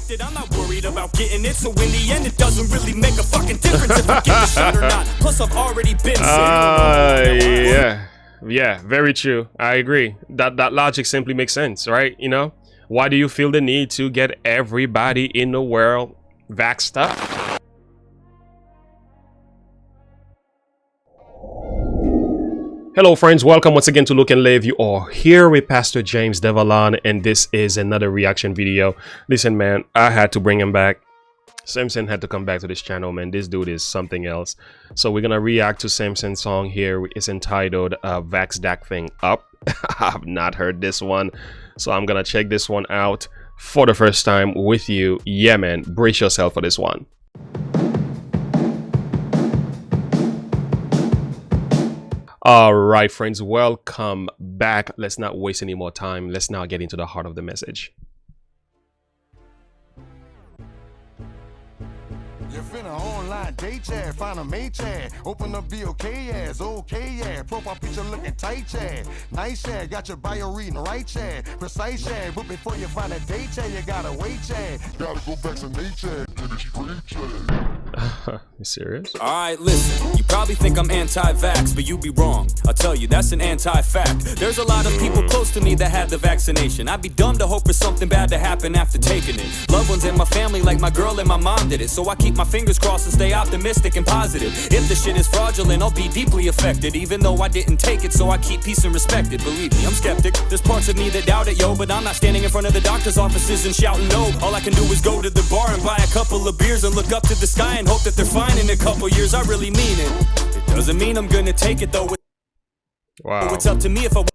infected. I'm not worried about getting it, so in the end it doesn't really make a fucking difference if I get the shot or not. Plus I've already been yeah, very true. I agree. That logic simply makes sense, right? You know, why do you feel the need to get everybody in the world vaxxed up? Hello friends, welcome once again to Look and Live. You are here with Pastor James Devalon, and this is another reaction video. Listen man, I had to bring him back. Samson had to come back to this channel, man. This dude is something else. So we're gonna react to Samson's song here. It's entitled Vax That Thang Up. I've not heard this one, so I'm gonna check this one out for the first time with you. Yeah man, brace yourself for this one. All right, friends, welcome back. Let's not waste any more time. Let's now get into the heart of the message. You finna online date chat, find a mate chat, open up the okay yeah, profile picture looking tight chat, nice chat, got your bio reading right chat, precise chat, but before you find a date chat, you gotta wait chat, gotta go vaccinate chat, and it's great chat. You serious? Alright, listen, you probably think I'm anti-vax, but you be wrong. I'll tell you, that's an anti-fact. There's a lot of people close to me that had the vaccination. I'd be dumb to hope for something bad to happen after taking it. Loved ones in my family, like my girl and my mom did it, so I keep my fingers crossed and stay optimistic and positive. If the shit is fraudulent, I'll be deeply affected, even though I didn't take it, so I keep peace and respect it. Believe me, I'm skeptic. There's parts of me that doubt it, yo, but I'm not standing in front of the doctor's offices and shouting no. All I can do is go to the bar and buy a couple of beers and look up to the sky and hope that they're fine in a couple years. I really mean it. It doesn't mean I'm gonna take it though. Wow. It's up to me if I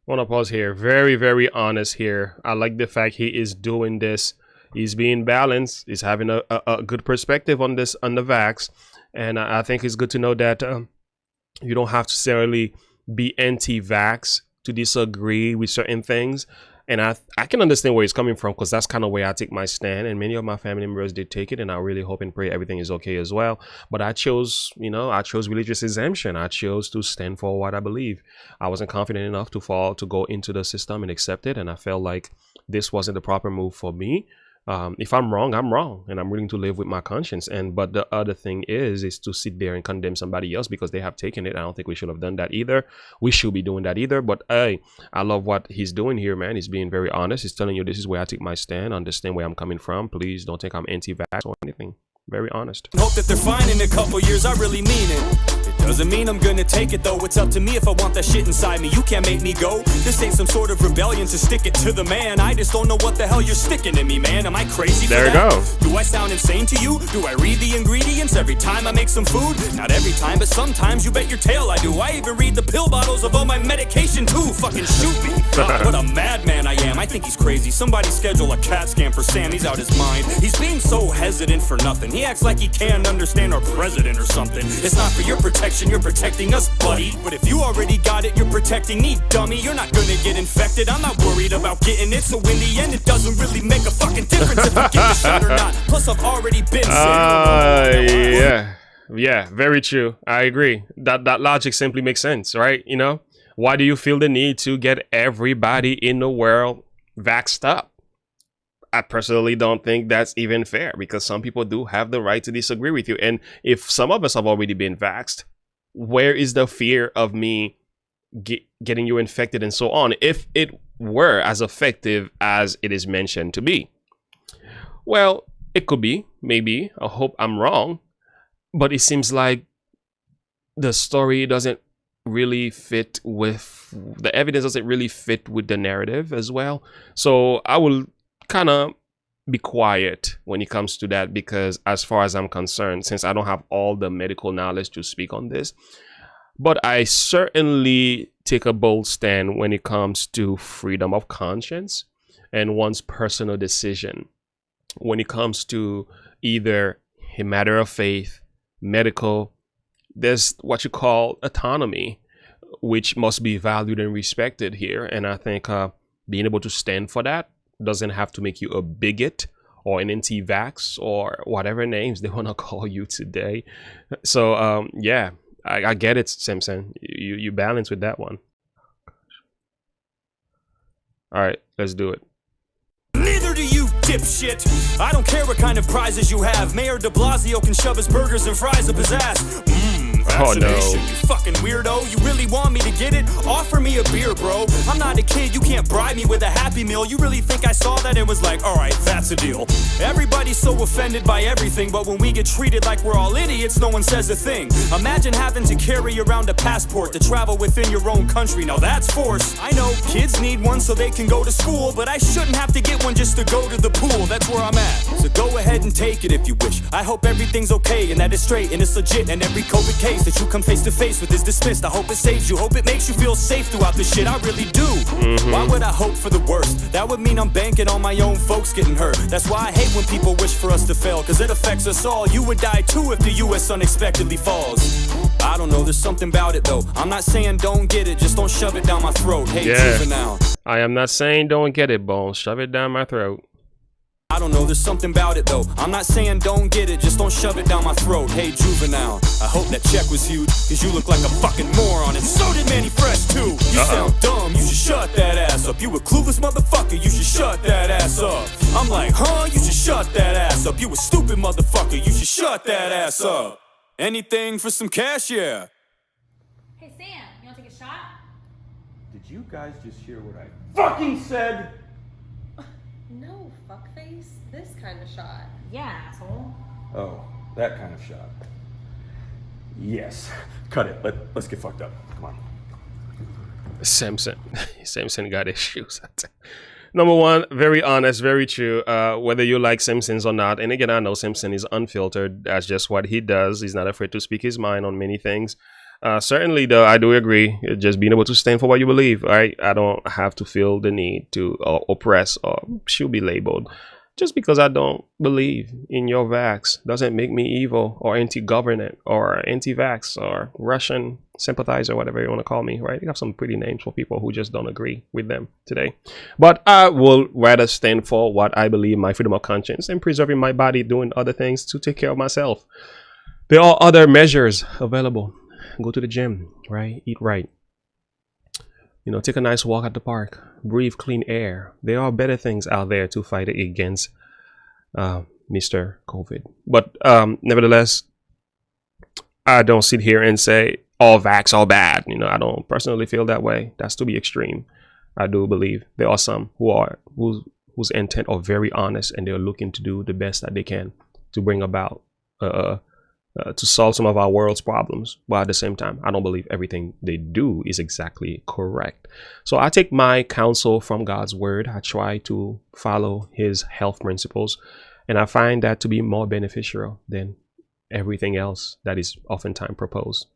want to pause here. Very honest here. I like the fact he is doing this. He's being balanced. He's having a good perspective on this, on the vax, and I think it's good to know that you don't have to necessarily be anti-vax to disagree with certain things. And I can understand where he's coming from, because that's kind of where I take my stand, and many of my family members did take it, and I really hope and pray everything is okay as well. But I chose, you know, I chose religious exemption. I chose to stand for what I believe. I wasn't confident enough to go into the system and accept it, and I felt like this wasn't the proper move for me. If I'm wrong, I'm wrong, and I'm willing to live with my conscience. But the other thing is to sit there and condemn somebody else because they have taken it. I don't think we should have done that either. We should be doing that either. But hey, I love what he's doing here, man. He's being very honest. He's telling you this is where I take my stand. Understand where I'm coming from. Please don't think I'm anti-vax or anything. Very honest. Hope that they're fine in a couple years. I really mean it. It doesn't mean I'm gonna take it though. It's up to me if I want that shit inside me. You can't make me go. This ain't some sort of rebellion to stick it to the man. I just don't know what the hell you're sticking in me, man. Am I crazy for that? There you go. Do I sound insane to you? Do I read the ingredients every time I make some food? Not every time, but sometimes, you bet your tail I do. I even read the pill bottles of all my medication too. Fucking shoot me. God, what a madman I am. I think he's crazy. Somebody schedule a CAT scan for Sam. He's out his mind. He's being so hesitant for nothing. He acts like he can't understand our president or something. It's not for your protection, you're protecting us, buddy. But if you already got it, you're protecting me, dummy. You're not gonna get infected. I'm not worried about getting it, so in the end it doesn't really make a fucking difference if I get the shot or not. Plus I've already been yeah, very true. I agree. That logic simply makes sense, right? You know, why do you feel the need to get everybody in the world vaxxed up? I personally don't think that's even fair, because some people do have the right to disagree with you. And if some of us have already been vaxxed, where is the fear of me getting you infected and so on, if it were as effective as it is mentioned to be? Well, it could be, maybe. I hope I'm wrong. But it seems like the story doesn't really fit with, the evidence doesn't really fit with the narrative as well. So I will kind of be quiet when it comes to that, because as far as I'm concerned, since I don't have all the medical knowledge to speak on this, but I certainly take a bold stand when it comes to freedom of conscience and one's personal decision when it comes to either a matter of faith, medical. There's what you call autonomy, which must be valued and respected here, and I think being able to stand for that doesn't have to make you a bigot or an anti-vax or whatever names they want to call you today. So yeah, I get it, Samson. You balance with that one. All right, let's do it. Neither do you, dipshit. I don't care what kind of prizes you have. Mayor de Blasio can shove his burgers and fries up his ass. Oh no. You fucking weirdo. You really want me to get it? Offer me a beer, bro. I'm not a kid, you can't bribe me with a Happy Meal. You really think I saw that and was like, alright, that's a deal. Everybody's so offended by everything, but when we get treated like we're all idiots, no one says a thing. Imagine having to carry around a passport to travel within your own country. Now that's force. I know kids need one so they can go to school, but I shouldn't have to get one just to go to the pool. That's where I'm at. So go ahead and take it if you wish. I hope everything's okay and that it's straight and it's legit, and every COVID case that you come face to face with is dismissed. I hope it saves you, hope it makes you feel safe throughout this shit. I really do. Why would I hope for the worst? That would mean I'm banking on my own folks getting hurt. That's why I hate when people wish for us to fail, cause it affects us all. You would die too if the US unexpectedly falls. I don't know, there's something about it though. I'm not saying don't get it, just don't shove it down my throat. Hey, juvenile. I am not saying don't get it, Bones. Shove it down my throat. I don't know, there's something about it though. I'm not saying don't get it, just don't shove it down my throat. Hey, juvenile. I hope that check was huge, cause you look like a fucking moron. And so did Manny Fresh too. You sound dumb, you should shut that ass up. You a clueless motherfucker, you should shut that ass up. I'm like, huh? You should shut that ass up. You a stupid motherfucker, you should shut that ass up. Anything for some cash, yeah. Hey Sam, you wanna take a shot? Did you guys just hear what I fucking said? No, fuckface. This kind of shot. Yeah, asshole. Oh, that kind of shot. Yes. Cut it. Let's get fucked up. Come on. Samson. Samson got issues. Number one, very honest, very true. Whether you like Simpsons or not, and again, I know Simpson is unfiltered. That's just what he does. He's not afraid to speak his mind on many things. Certainly, though, I do agree. Just being able to stand for what you believe, right? I don't have to feel the need to oppress or should be labeled. Just because I don't believe in your vax doesn't make me evil or anti-government or anti-vax or Russian sympathizer, whatever you want to call me, right? You have some pretty names for people who just don't agree with them today. But I will rather stand for what I believe, my freedom of conscience, and preserving my body, doing other things to take care of myself. There are other measures available. Go to the gym, right? Eat right. You know, take a nice walk at the park. Breathe clean air. There are better things out there to fight against Mr. COVID. But nevertheless, I don't sit here and say all vax are bad. You know, I don't personally feel that way. That's to be extreme. I do believe there are some whose intent are very honest and they're looking to do the best that they can to bring about to solve some of our world's problems. But at the same time, I don't believe everything they do is exactly correct. So I take my counsel from God's word. I try to follow his health principles, and I find that to be more beneficial than everything else that is oftentimes proposed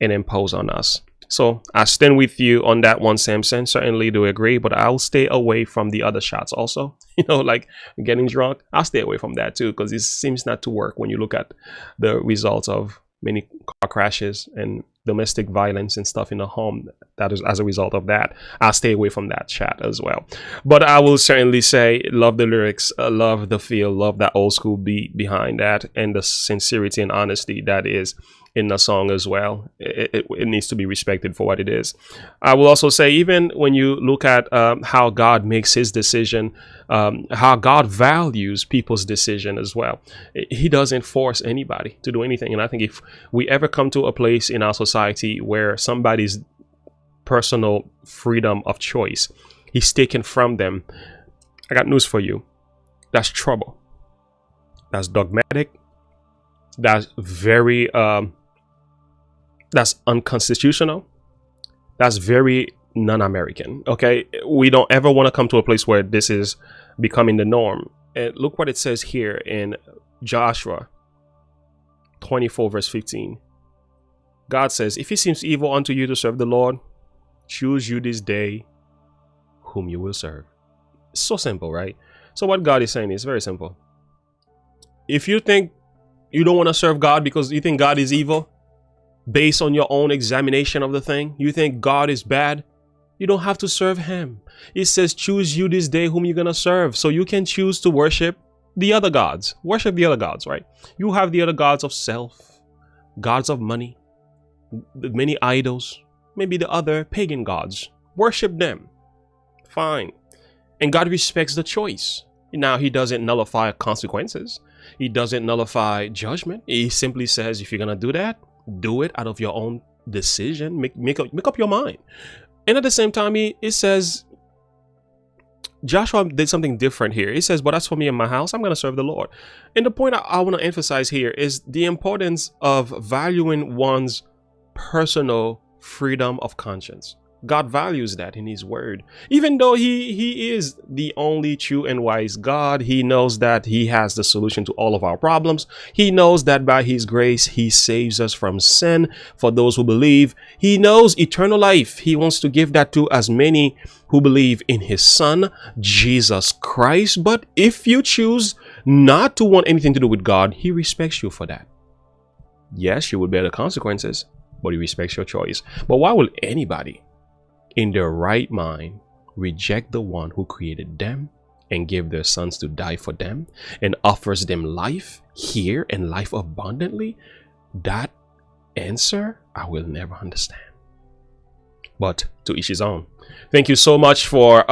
and imposed on us. So I stand with you on that one, Samson. Certainly do agree, but I'll stay away from the other shots also. You know, like getting drunk, I'll stay away from that too, because it seems not to work when you look at the results of many car crashes and domestic violence and stuff in the home. That is as a result of that. I'll stay away from that chat as well. But I will certainly say, love the lyrics, love the feel, love that old school beat behind that, and the sincerity and honesty that is in the song as well. It needs to be respected for what it is. I will also say, even when you look at how God makes his decision, how God values people's decision as well. He doesn't force anybody to do anything. And I think if we ever come to a place in our society where somebody's personal freedom of choice is taken from them, I got news for you. That's trouble. That's dogmatic. That's very that's unconstitutional. That's very non-American. Okay, we don't ever want to come to a place where this is becoming the norm. And look what it says here in Joshua 24 verse 15. God says, if it seems evil unto you to serve the Lord, choose you this day whom you will serve. It's so simple, right? So what God is saying is very simple. If you think you don't want to serve God because you think God is evil, based on your own examination of the thing, you think God is bad, you don't have to serve him. It says, choose you this day whom you're going to serve. So you can choose to worship the other gods. Worship the other gods, right? You have the other gods of self, gods of money, many idols, maybe the other pagan gods. Worship them. Fine. And God respects the choice. Now, he doesn't nullify consequences. He doesn't nullify judgment. He simply says, if you're going to do that, do it out of your own decision. Make up your mind. And at the same time, it says, Joshua did something different here. He says, but as for me and my house, I'm going to serve the Lord. And the point I want to emphasize here is the importance of valuing one's personal freedom of conscience. God values that in his word. Even though he is the only true and wise God, he knows that he has the solution to all of our problems. He knows that by his grace, he saves us from sin for those who believe. He knows eternal life. He wants to give that to as many who believe in his son, Jesus Christ. But if you choose not to want anything to do with God, he respects you for that. Yes, you will bear the consequences, but he respects your choice. But why will anybody in their right mind reject the one who created them and gave their sons to die for them and offers them life here and life abundantly? That answer I will never understand. But to each his own. Thank you so much for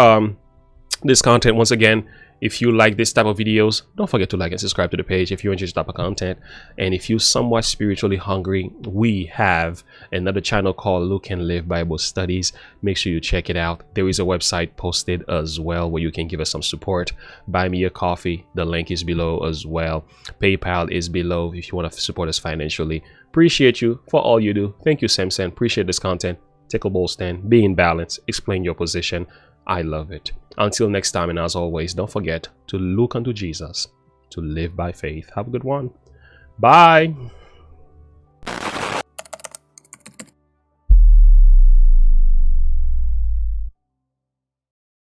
this content. Once again, if you like this type of videos, don't forget to like and subscribe to the page if you enjoy this type of content. And if you're somewhat spiritually hungry, we have another channel called Look and Live Bible Studies. Make sure you check it out. There is a website posted as well where you can give us some support. Buy me a coffee. The link is below as well. PayPal is below if you want to support us financially. Appreciate you for all you do. Thank you, Samson. Appreciate this content. Take a bold stand. Be in balance. Explain your position. I love it. Until next time, and as always, don't forget to look unto Jesus, to live by faith. Have a good one. Bye.